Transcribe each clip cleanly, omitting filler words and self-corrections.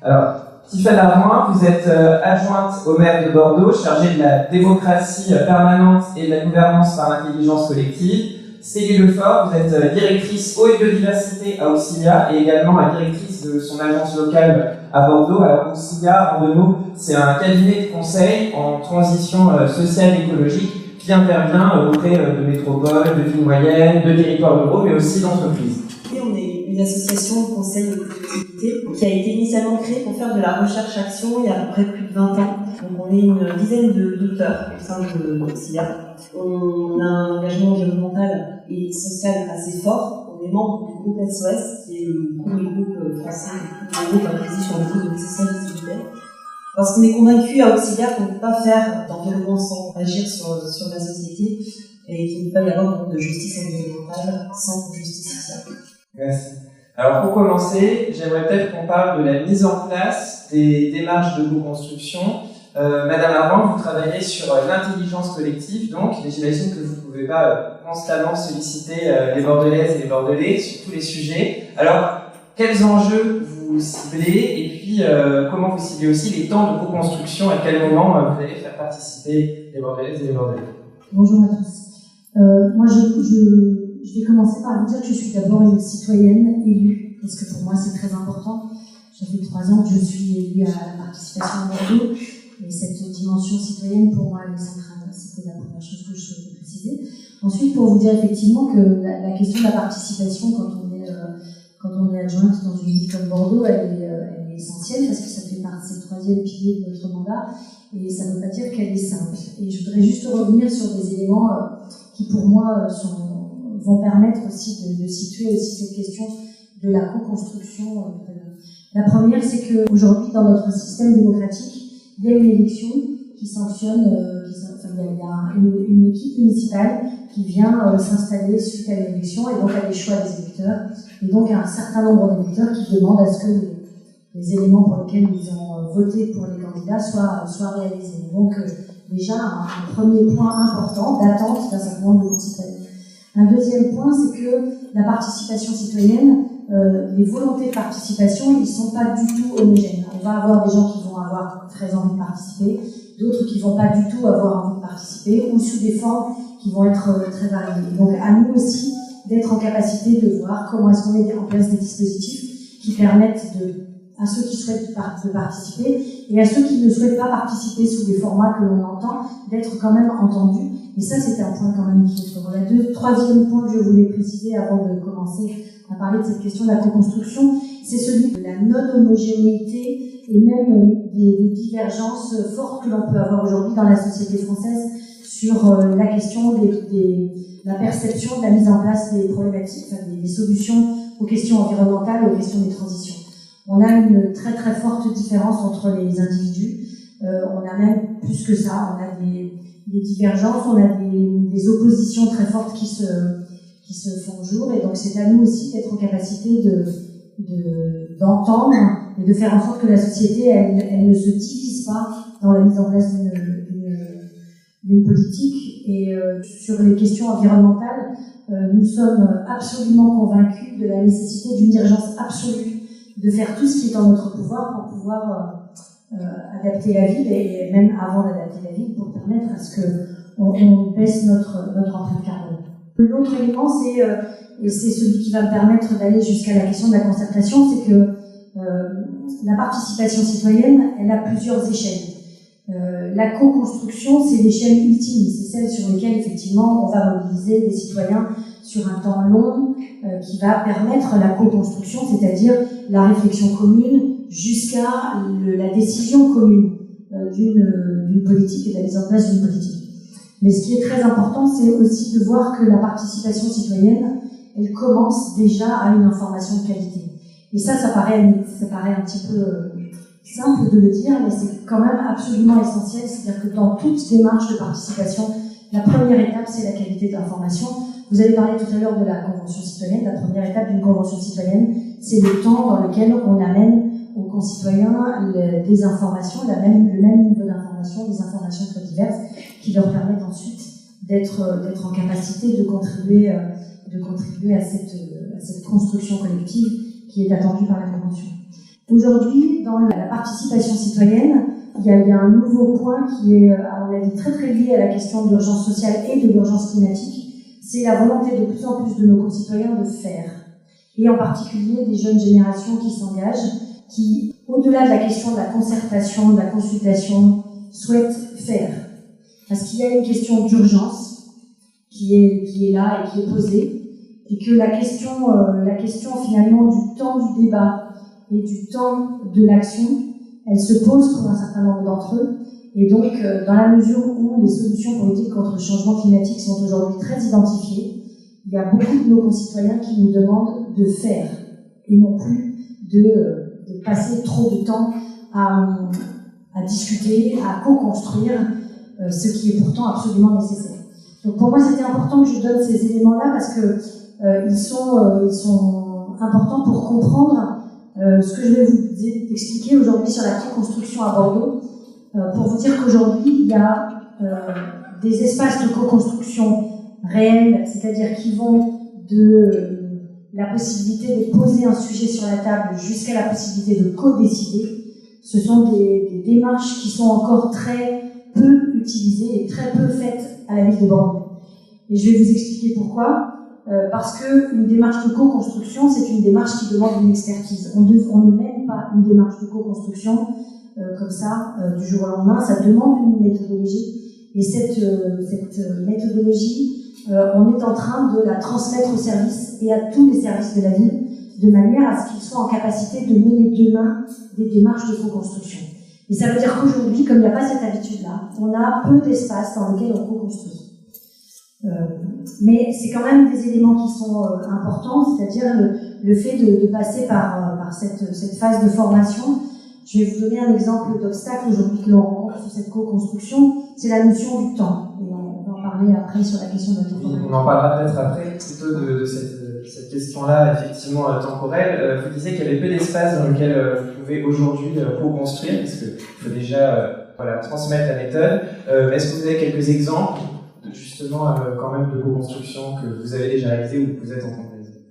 Alors, Tiffany Armoin, vous êtes adjointe au maire de Bordeaux, chargée de la démocratie permanente et de la gouvernance par l'intelligence collective. Céline Lefort, vous êtes directrice eau et biodiversité à Auxilia et également directrice de son agence locale à Bordeaux. Alors Auxilia, en deux mots, c'est un cabinet de conseil en transition sociale et écologique qui intervient auprès de métropoles, de villes moyennes, de territoires ruraux, mais aussi d'entreprises. Et on est une association de conseil de collectivité qui a été initialement créée pour faire de la recherche-action il y a à peu près plus de 20 ans. Donc on est une dizaine de docteurs au sein de Auxilia. On a un engagement environnemental et social assez fort. On est membre du groupe SOS, qui est le premier groupe français, le groupe organisé sur le groupe de social et solidaire. Parce qu'on est convaincu à Auxilia qu'on ne peut pas faire d'environnement sans agir sur la société et qu'il ne peut pas y avoir de justice environnementale sans justice sociale. Merci. Alors pour commencer, j'aimerais peut-être qu'on parle de la mise en place des démarches de co-construction. Madame Armand, vous travaillez sur l'intelligence collective, donc, et j'imagine que vous ne pouvez pas constamment solliciter les Bordelaises et les Bordelais sur tous les sujets. Alors, quels enjeux vous ciblez et puis comment vous ciblez aussi les temps de co-construction, à quel moment vous allez faire participer les Bordelaises et les Bordelais? Bonjour à tous. Moi, je vais commencer par vous dire que je suis d'abord une citoyenne élue, parce que pour moi c'est très important. Ça fait 3 ans que je suis élue à la participation à Bordeaux, et cette dimension citoyenne pour moi elle est centrale. C'était la première chose que je souhaitais préciser. Ensuite, pour vous dire effectivement que la question de la participation, quand on est adjointe dans une ville comme Bordeaux, elle est essentielle parce que ça fait partie du 3e pilier de notre mandat, et ça ne veut pas dire qu'elle est simple. Et je voudrais juste revenir sur des éléments qui pour moi vont permettre aussi de situer aussi cette question de la co-construction. La première, c'est qu'aujourd'hui, dans notre système démocratique, il y a une élection qui sanctionne, il y a une équipe municipale qui vient s'installer suite à l'élection, et donc à des choix des électeurs, et donc à un certain nombre d'électeurs qui demandent à ce que les éléments pour lesquels ils ont voté pour les candidats soient réalisés. Donc déjà un premier point important d'attente d'un certain nombre de concitoyens. Un deuxième point, c'est que la participation citoyenne, les volontés de participation, ils ne sont pas du tout homogènes. On va avoir des gens qui vont avoir très envie de participer, d'autres qui ne vont pas du tout avoir envie de participer, ou sous des formes qui vont être très variées. Donc à nous aussi d'être en capacité de voir comment est-ce qu'on met en place des dispositifs qui permettent à ceux qui souhaitent de participer et à ceux qui ne souhaitent pas participer sous des formats que l'on entend, d'être quand même entendus. Et ça, c'était un point quand même qui est fort. Le troisième point que je voulais préciser avant de commencer à parler de cette question de la co-construction, c'est celui de la non-homogénéité et même des divergences fortes que l'on peut avoir aujourd'hui dans la société française sur la question la perception de la mise en place des problématiques, des solutions aux questions environnementales, aux questions des transitions. On a une très très forte différence entre les individus. On a même plus que ça, on a des divergences, on a des oppositions très fortes qui se font jour, et donc c'est à nous aussi d'être en capacité d'entendre et de faire en sorte que la société elle ne se divise pas dans la mise en place d'une politique. Et sur les questions environnementales, nous sommes absolument convaincus de la nécessité d'une urgence absolue de faire tout ce qui est en notre pouvoir pour pouvoir adapter la ville, et même avant d'adapter la ville, pour permettre à ce qu'on baisse notre empreinte carbone. L'autre élément, et c'est celui qui va me permettre d'aller jusqu'à la question de la concertation, c'est que la participation citoyenne, elle a plusieurs échelles. La co-construction, c'est l'échelle ultime, c'est celle sur laquelle effectivement on va mobiliser des citoyens sur un temps long qui va permettre la co-construction, c'est-à-dire la réflexion commune jusqu'à la décision commune d'une politique et la mise en place d'une politique. Mais ce qui est très important, c'est aussi de voir que la participation citoyenne, elle commence déjà à une information de qualité. Et ça paraît un petit peu simple de le dire, mais c'est quand même absolument essentiel. C'est-à-dire que dans toute démarche de participation, la première étape, c'est la qualité d'information. Vous avez parlé tout à l'heure de la convention citoyenne. La première étape d'une convention citoyenne, c'est le temps dans lequel on amène aux concitoyens des informations, le même niveau d'information, des informations très diverses, qui leur permettent ensuite d'être en capacité de contribuer à cette construction collective qui est attendue par la Convention. Aujourd'hui, dans la participation citoyenne, il y a un nouveau point qui est, à mon avis, très très lié à la question de l'urgence sociale et de l'urgence climatique. C'est la volonté de plus en plus de nos concitoyens de faire. Et en particulier des jeunes générations qui s'engagent, qui, au-delà de la question de la concertation, de la consultation, souhaitent faire. Parce qu'il y a une question d'urgence qui est là et qui est posée, et que la question finalement du temps du débat et du temps de l'action, elle se pose pour un certain nombre d'entre eux. Et donc, dans la mesure où les solutions politiques contre le changement climatique sont aujourd'hui très identifiées, il y a beaucoup de nos concitoyens qui nous demandent de faire, et non plus de passer trop de temps à discuter, à co-construire, ce qui est pourtant absolument nécessaire. Donc pour moi, c'était important que je donne ces éléments-là parce que ils sont importants pour comprendre ce que je vais vous expliquer aujourd'hui sur la co-construction à Bordeaux, pour vous dire qu'aujourd'hui, il y a des espaces de co-construction réels, c'est-à-dire qui vont de la possibilité de poser un sujet sur la table jusqu'à la possibilité de co-décider. Ce sont des démarches qui sont encore très peu utilisées et très peu faites à la ville de Bordeaux. Et je vais vous expliquer pourquoi. Parce qu'une démarche de co-construction, c'est une démarche qui demande une expertise. On ne mène pas une démarche de co-construction comme ça, du jour au lendemain. Ça demande une méthodologie. Et cette méthodologie, on est en train de la transmettre aux services et à tous les services de la ville, de manière à ce qu'ils soient en capacité de mener demain des démarches de co-construction. Et ça veut dire qu'aujourd'hui, comme il n'y a pas cette habitude-là, on a peu d'espace dans lequel on co-construit. Mais c'est quand même des éléments qui sont importants, c'est-à-dire le fait de passer par cette phase de formation. Je vais vous donner un exemple d'obstacle aujourd'hui que l'on rencontre sur cette co-construction, c'est la notion du temps. Et on va en parler après sur la question de la temporalité. Oui, on en parlera peut-être après, plutôt de cette question-là, effectivement temporelle. Vous disiez qu'il y avait peu d'espace dans lequel vous pouvez aujourd'hui co-construire, parce qu'il faut déjà transmettre la méthode. Est-ce que vous avez quelques exemples justement quand même de co-construction que vous avez déjà réalisé ou que vous êtes en train de réaliser?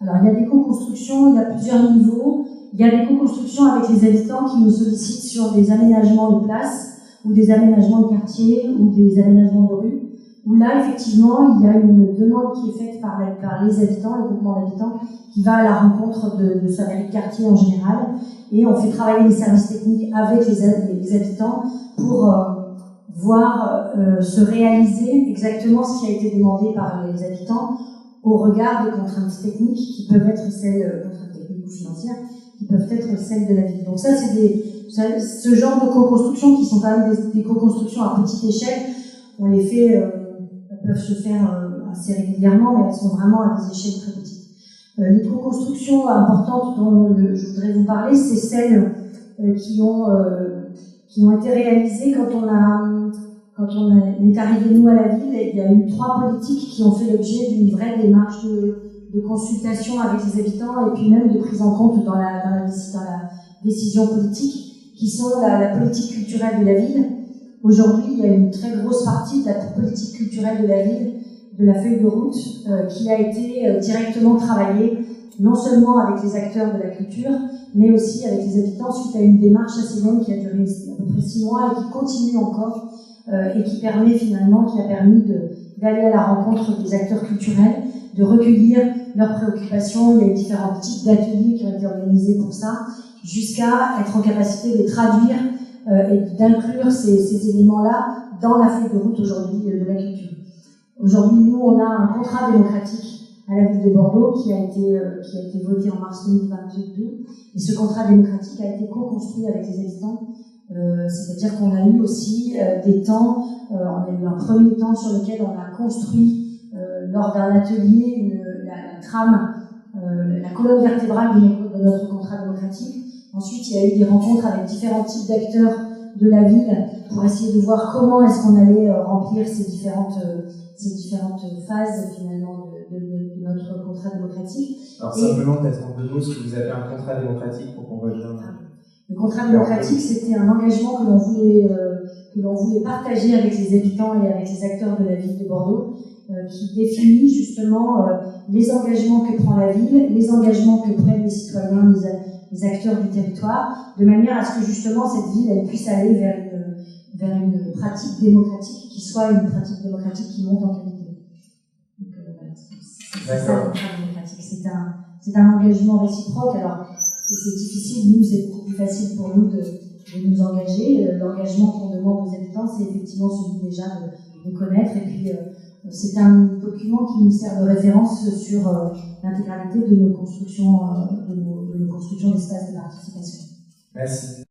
Alors il y a des co-constructions, il y a plusieurs niveaux. Il y a des co-constructions avec les habitants qui nous sollicitent sur des aménagements de places ou des aménagements de quartier ou des aménagements de rue, où là effectivement il y a une demande qui est faite par les habitants, le groupement d'habitants, qui va à la rencontre de sa mairie de quartier en général, et on fait travailler les services techniques avec les habitants pour voir se réaliser exactement ce qui a été demandé par les habitants au regard des contraintes techniques qui peuvent être celles, contraintes techniques ou financières, qui peuvent être celles de la ville. Donc ça, c'est ce genre de co-construction qui sont quand même des co-constructions à petite échelle. On les fait, elles peuvent se faire assez régulièrement, mais elles sont vraiment à des échelles très petites. Les co-constructions importantes dont je voudrais vous parler, c'est celles qui ont été réalisées quand on est arrivé nous à la ville. Il y a eu 3 politiques qui ont fait l'objet d'une vraie démarche de consultation avec les habitants et puis même de prise en compte dans la décision politique, qui sont la politique culturelle de la ville. Aujourd'hui, il y a une très grosse partie de la politique culturelle de la ville, de la feuille de route, qui a été directement travaillée, non seulement avec les acteurs de la culture, mais aussi avec les habitants, suite à une démarche assez longue qui a duré à peu près 6 mois et qui continue encore, et qui a permis d'aller à la rencontre des acteurs culturels, de recueillir leurs préoccupations. Il y a eu différents types d'ateliers qui ont été organisés pour ça, jusqu'à être en capacité de traduire et d'inclure ces éléments-là dans la feuille de route aujourd'hui de la culture. Aujourd'hui, nous, on a un contrat démocratique à la ville de Bordeaux qui a été voté en mars 2022, et ce contrat démocratique a été co-construit avec les habitants. C'est-à-dire qu'on a eu aussi des temps, on a eu un premier temps sur lequel on a construit lors d'un atelier la trame, la colonne vertébrale de notre contrat démocratique. Ensuite, il y a eu des rencontres avec différents types d'acteurs de la ville pour essayer de voir comment est-ce qu'on allait remplir ces différentes phases finalement de notre contrat démocratique. Alors simplement peut-être en 2 mots ce que vous appelez un contrat démocratique pour qu'on voit bien. Le contrat démocratique, c'était un engagement que l'on voulait partager avec les habitants et avec les acteurs de la ville de Bordeaux. qui définit justement les engagements que prend la ville, les engagements que prennent les citoyens, les acteurs du territoire, de manière à ce que justement cette ville elle puisse aller vers une pratique démocratique qui soit une pratique démocratique qui monte en qualité. Donc voilà, c'est ça le travail démocratique. C'est un engagement réciproque. Alors c'est difficile, nous c'est beaucoup plus facile pour nous de nous engager. L'engagement qu'on demande aux habitants, c'est effectivement celui déjà de connaître et puis c'est un document qui nous sert de référence sur l'intégralité de nos constructions d'espaces de participation. Merci.